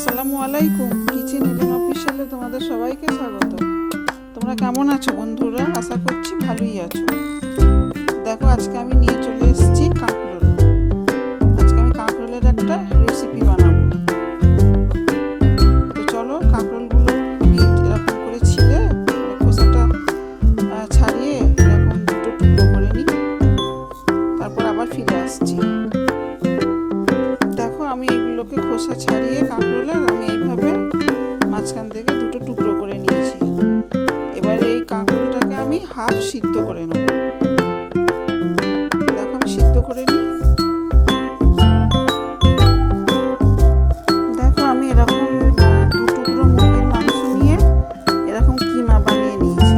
আসসালামু আলাইকুম। কিচেন এলিন অফিসিয়ালে তোমাদের সবাইকে স্বাগত। তোমরা কেমন আছো বন্ধুরা? আশা করছি ভালোই আছো। দেখো, আজকে আমি নিয়ে চলে এসেছি কাঁকরোল। আজকে আমি কাঁকরোলের একটা রেসিপি বানাবো। তো চলো, কাঁকরোলগুলো এরকম করে ছিলে খোসাটা ছাড়িয়ে এরকম দুটো টুকরো করে নিই, তারপর আবার ফিরে আসছি। দেখো, আমি এগুলোকে খোসা ছাড়িয়ে কাঁকরোলের আমি এইভাবে মাঝখান থেকে দুটো টুকরো করে নিয়েছি। এবারে এই কাঁকরোলটাকে আমি হাফ সিদ্ধ করে নেব। দেখো, আমি সিদ্ধ করে নিই। দেখো, আমি এরকম দু টুকরো মুরগির মাংস নিয়ে এরকম কিমা বানিয়ে নিয়েছি।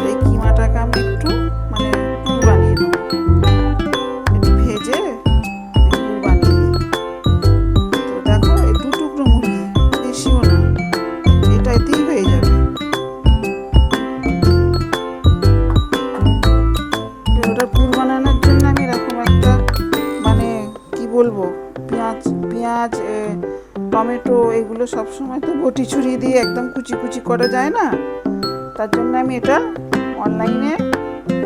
এই কিমাটাকে আমি একটু পুর বানিয়ে নেব, একটু ভেজে পুর বানিয়ে নিই। তো দেখো, এই দু টুকরো মুরগি, বেশিও না, এটাতেই হয়ে যাবে। ওটার পুর বানানোর জন্য আমি এরকম একটা কি বলবো, পেঁয়াজ টমেটো এগুলো সবসময় তো বটি ছুরি দিয়ে একদম কুচি কুচি করা যায় না, তার জন্য আমি এটা অনলাইনে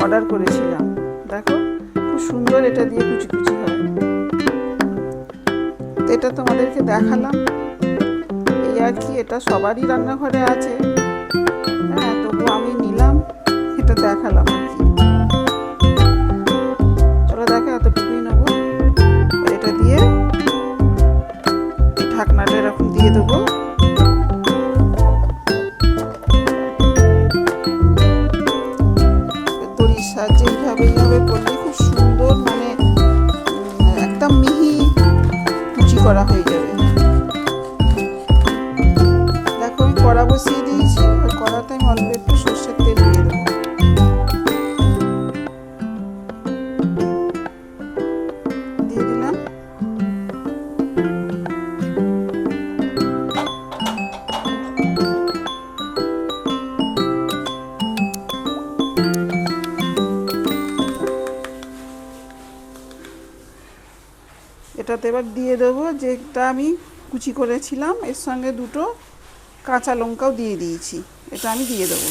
অর্ডার করেছিলাম। দেখো, খুব সুন্দর এটা দিয়ে কুচি কুচি হয়। তো এটা তোমাদেরকে দেখালাম, এই আর কি। এটা সবারই রান্নাঘরে আছে, হ্যাঁ, তবু আমি নিলাম, এটা দেখালাম আর কি। চলো দেখো, এতটুকুই নেবো। এটা দিয়ে এই ঢাকনাটা এরকম দিয়ে দেবো। দড়ির সাহায্যে এইভাবে করলে খুব সুন্দর একদম মিহি কুচি করা হয়ে যাবে। দেখো, আমি কড়া বসিয়ে দিয়েছি। আর কড়াতে আমি অল্প একটু সর্ষের তেল দিয়ে দেবো। দিয়ে দিলাম। এটাতে এবার দিয়ে দেবো যেটা আমি কুচি করেছিলাম, এর সঙ্গে দুটো কাঁচা লঙ্কাও দিয়ে দিয়েছি। এটা আমি দিয়ে দেবো।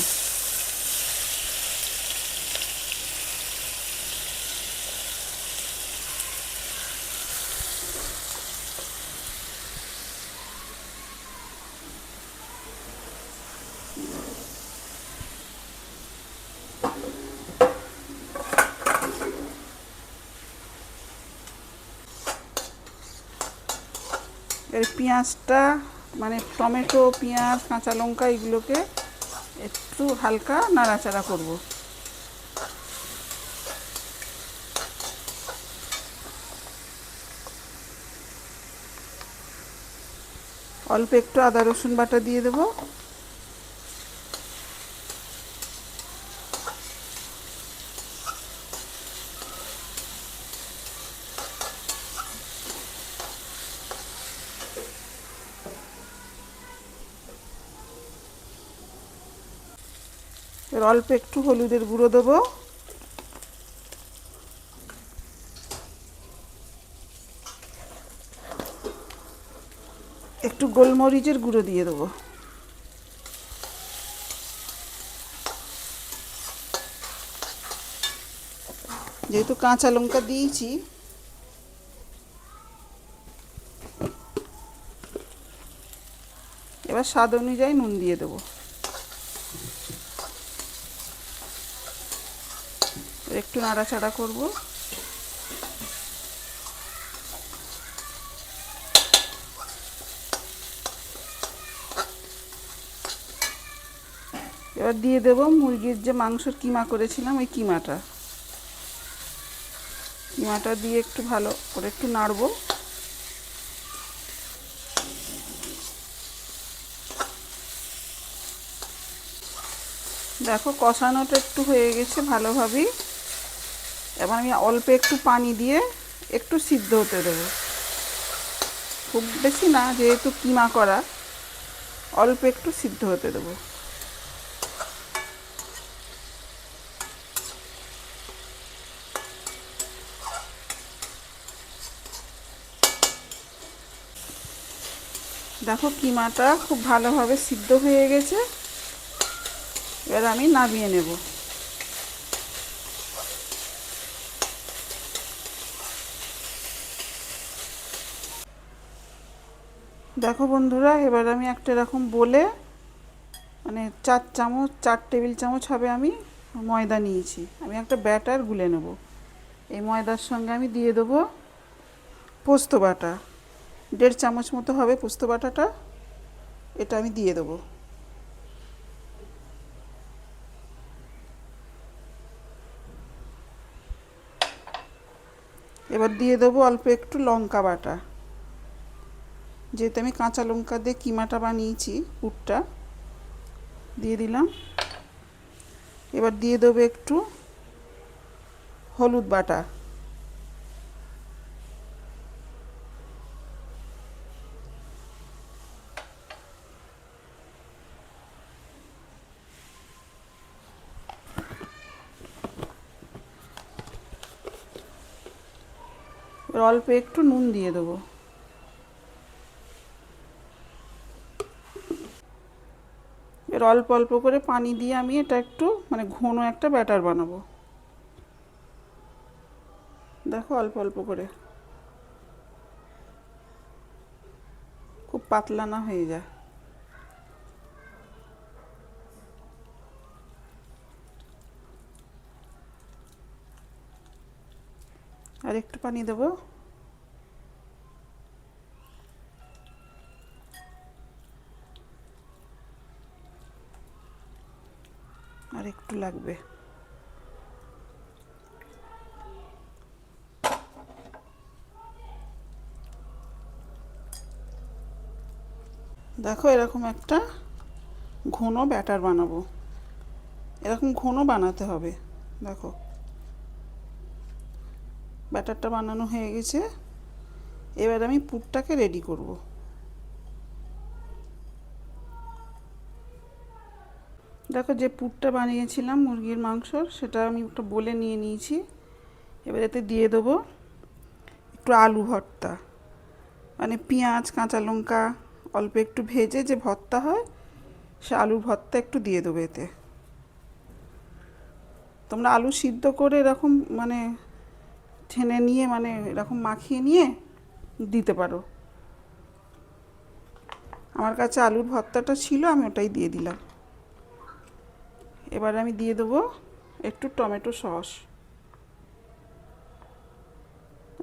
এর পেঁয়াজটা টমেটো, পেঁয়াজ, কাঁচা লঙ্কা এগুলোকে একটু হালকা নাড়াচাড়া করব। অল্প একটু আদা রসুন বাটা দিয়ে দেবো। এর অল্প একটু হলুদের গুঁড়ো দেবো। একটু গোলমরিচের গুঁড়ো দিয়ে দেবো। যেহেতু কাঁচা লঙ্কা দিয়েছি, এবার স্বাদ অনুযায়ী নুন দিয়ে দেবো। একটু নাড়াচাড়া করব। এবার দিয়ে দেবো মুরগির যে মাংসের কিমা করেছিলাম, ওই কিমাটা দিয়ে একটু ভালো করে একটু নাড়বো। দেখো, কষানোটা একটু হয়ে গেছে ভালোভাবেই। এবার আমি অল্প একটু পানি দিয়ে একটু সিদ্ধ হতে দেবো, খুব বেশি না, যেহেতু কিমা করা, অল্প একটু সিদ্ধ হতে দেবো। দেখো কিমাটা খুব ভালোভাবে সিদ্ধ হয়ে গেছে। এবার আমি নামিয়ে নেব। দেখো বন্ধুরা, এবার আমি একটা এরকম বলে মানে 4 টেবিল চামচ হবে আমি ময়দা নিয়েছি। আমি একটা ব্যাটার গুলে নেব। এই ময়দার সঙ্গে আমি দিয়ে দেবো পোস্ত বাটা। 1.5 চামচ মতো হবে পোস্ত বাটাটা, এটা আমি দিয়ে দেবো। এবার দিয়ে দেবো অল্প একটু লঙ্কা বাটা। যেহেতু আমি কাঁচা লঙ্কা দিয়ে কিমাটা বানিয়েছি, পুরটা দিয়ে দিলাম। এবার দিয়ে দেবো একটু হলুদ বাটা। এবার অল্প একটু নুন দিয়ে দেবো। এর অল্প অল্প করে পানি দিয়ে আমি এটা একটু মানে ঘন একটা ব্যাটার বানাবো। দেখো অল্প অল্প করে, খুব পাতলা না হয়ে যায়। আর একটু পানি দেবো। আর একটু লাগবে। দেখো এরকম একটা ঘন ব্যাটার বানাবো। এরকম ঘন বানাতে হবে। দেখো ব্যাটারটা বানানো হয়ে গেছে। এবার আমি পুরটাকে রেডি করব। দেখো যে পুরটা বানিয়েছিলাম মুরগির মাংসর, সেটা আমি একটু বলে নিয়ে নিয়েছি। এবার এতে দিয়ে দেবো একটু আলু ভর্তা, মানে পেঁয়াজ কাঁচা লঙ্কা অল্প একটু ভেজে যে ভর্তা হয়, সে আলুর ভর্তা একটু দিয়ে দেবো এতে। তোমরা আলু সিদ্ধ করে এরকম মানে ঠেনে নিয়ে মানে এরকম মাখিয়ে নিয়ে দিতে পারো। আমার কাছে আলুর ভর্তাটা ছিল, আমি ওটাই দিয়ে দিলাম। এবার আমি দিয়ে দেবো একটু টমেটো সস,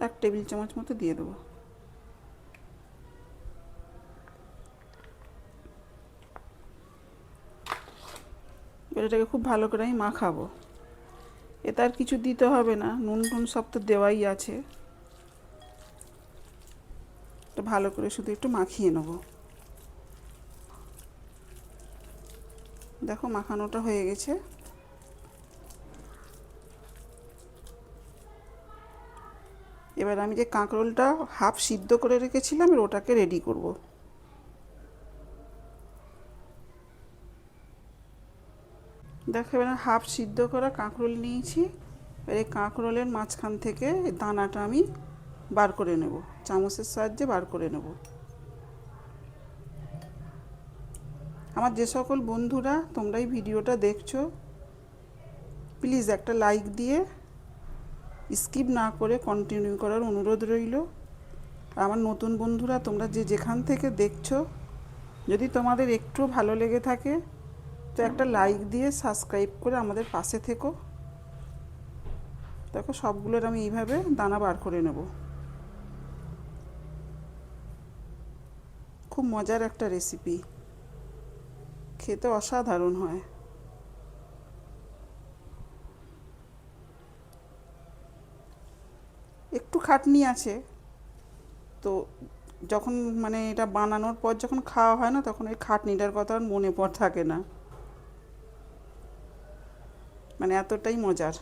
1 টেবিল চামচ মতো দিয়ে দেবো। এটাকে খুব ভালো করে আমি মাখাবো। এতে আর কিছু দিতে হবে না, নুন টুন সব তো দেওয়াই আছে। তো ভালো করে শুধু একটু মাখিয়ে নেব। দেখো মাখানোটা হয়ে গেছে। এবার আমি যে কাঁকরোলটা হাফ সিদ্ধ করে রেখেছিলাম, ওটাকে রেডি করব। দেখো এবার হাফ সিদ্ধ করা কাঁকরোল নিয়েছি। এবার এই কাঁকরোলের মাঝখান থেকে দানাটা আমি বার করে নেব, চামচের সাহায্যে বার করে নেব। আমার যে সকল বন্ধুরা তোমরা এই ভিডিওটা দেখছো, প্লিজ একটা লাইক দিয়ে স্কিপ না করে কন্টিনিউ করার অনুরোধ রইল। আর আমার নতুন বন্ধুরা তোমরা যে যেখান থেকে দেখছো, যদি তোমাদের একটু ভালো লেগে থাকে তো একটা লাইক দিয়ে সাবস্ক্রাইব করে আমাদের পাশে থেকো। দেখো সবগুলোর আমি এইভাবে দানা বার করে নেব। খুব মজার একটা রেসিপি, খেতে অসাধারণ হয়। একটু খাটনি আছে, তো যখন মানে এটা বানানোর পর যখন খাওয়া হয় না, তখন ওই খাটনিটার কথা আর মনে থাকে না, মানে এতটাই মজার।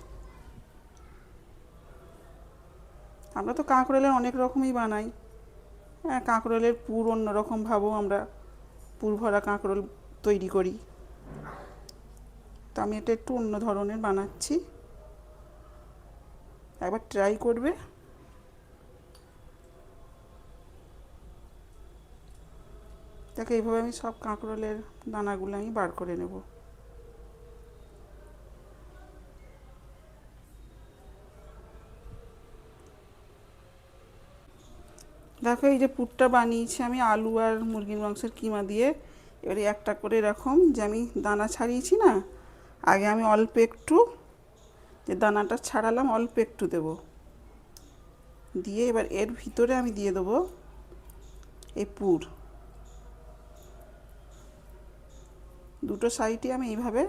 আমরা তো কাঁকরোলের অনেক রকমই বানাই। হ্যাঁ, কাঁকরোলের পুর অন্যরকমভাবেও আমরা পুর ভরা কাঁকরোল তৈরি করি। তো আমি এটা একটু অন্য ধরনের বানাচ্ছি, একবার ট্রাই করবে। দেখো এইভাবে আমি সব কাঁকরোলের দানাগুলো আমি বার করে নেব। দেখো এই যে পুরটা বানিয়েছি আমি আলু আর মুরগির মাংসের কিমা দিয়ে। এবারে একটা করে এরকম যে আমি দানা ছাড়িয়েছি না, আগে আমি অল্প একটু যে দানাটা ছাড়ালাম অল্প একটু দেব, দিয়ে এবার এর ভিতরে আমি দিয়ে দেবো এই পুর। দুটো সাইডে আমি এইভাবে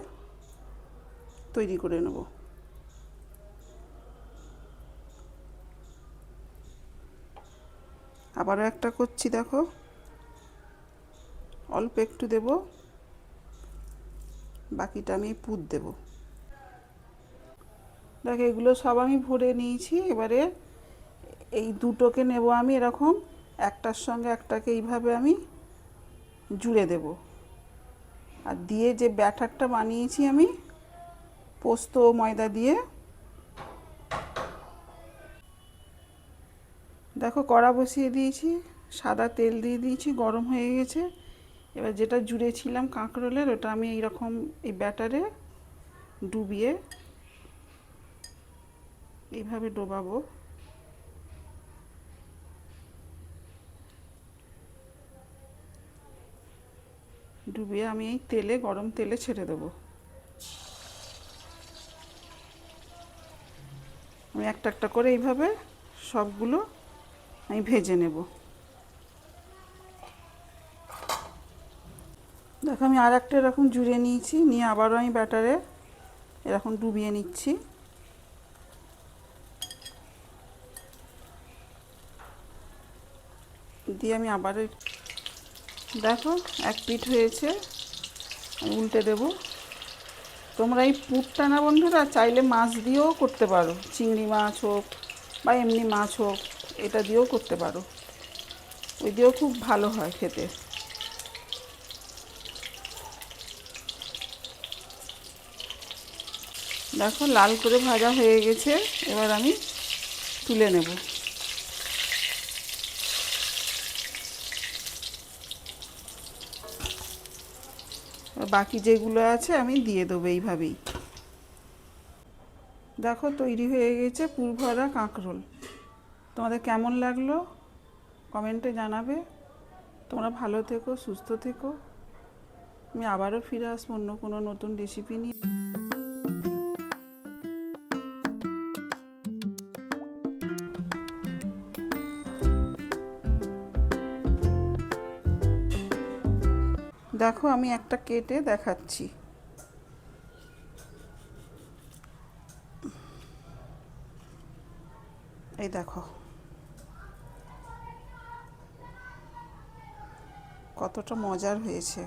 তৈরি করে নেব। আবারও একটা করছি, দেখো অল্প একটু দেব, বাকিটা আমি পুর দেব। দেখো এগুলো সব আমি ভরে নিয়েছি। এবারে এই দুটোকে নেব আমি এরকম একটার সঙ্গে একটাকে এইভাবে আমি জুড়ে দেব। আর দিয়ে যে ব্যাটারটা বানিয়েছি আমি পোস্ত ময়দা দিয়ে, দেখো কড়া বসিয়ে দিয়েছি, সাদা তেল দিয়ে দিয়েছি, গরম হয়ে গেছে। এবার যেটা জুড়েছিলাম কাঁকরোলের ওটা আমি এইরকম এই ব্যাটারে ডুবিয়ে এইভাবে ডোবাবো। ডুবিয়ে আমি এই তেলে, গরম তেলে ছেড়ে দেবো। আমি একটা একটা করে এইভাবে সবগুলো আমি ভেজে নেব। দেখো আমি আর একটা এরকম জুড়ে নিয়েছি, নিয়ে আবারও আমি ব্যাটারে এরকম ডুবিয়ে নিচ্ছি। দিয়ে আমি আবার দেখো এক পিঠ হয়েছে, আমি উল্টে দেব। তোমরা এই পুরটা না বন্ধুরা চাইলে মাছ দিয়েও করতে পারো, চিংড়ি মাছ হোক বা এমনি মাছ হোক, এটা দিয়েও করতে পারো, ওই দিয়েও খুব ভালো হয় খেতে। দেখো লাল করে ভাজা হয়ে গেছে, এবার আমি তুলে নেব। বাকি যেগুলো আছে আমি দিয়ে দেবো এইভাবেই। দেখো তৈরি হয়ে গেছে পুর ভরা কাঁকরোল। তোমাদের কেমন লাগলো কমেন্টে জানাবে। তোমরা ভালো থেকো, সুস্থ থেকো। আমি আবারও ফিরে আসবো অন্য কোনো নতুন রেসিপি নিয়ে। দেখো আমি একটা কেটে দেখাচ্ছি। এই দেখো কতটা মজার হয়েছে।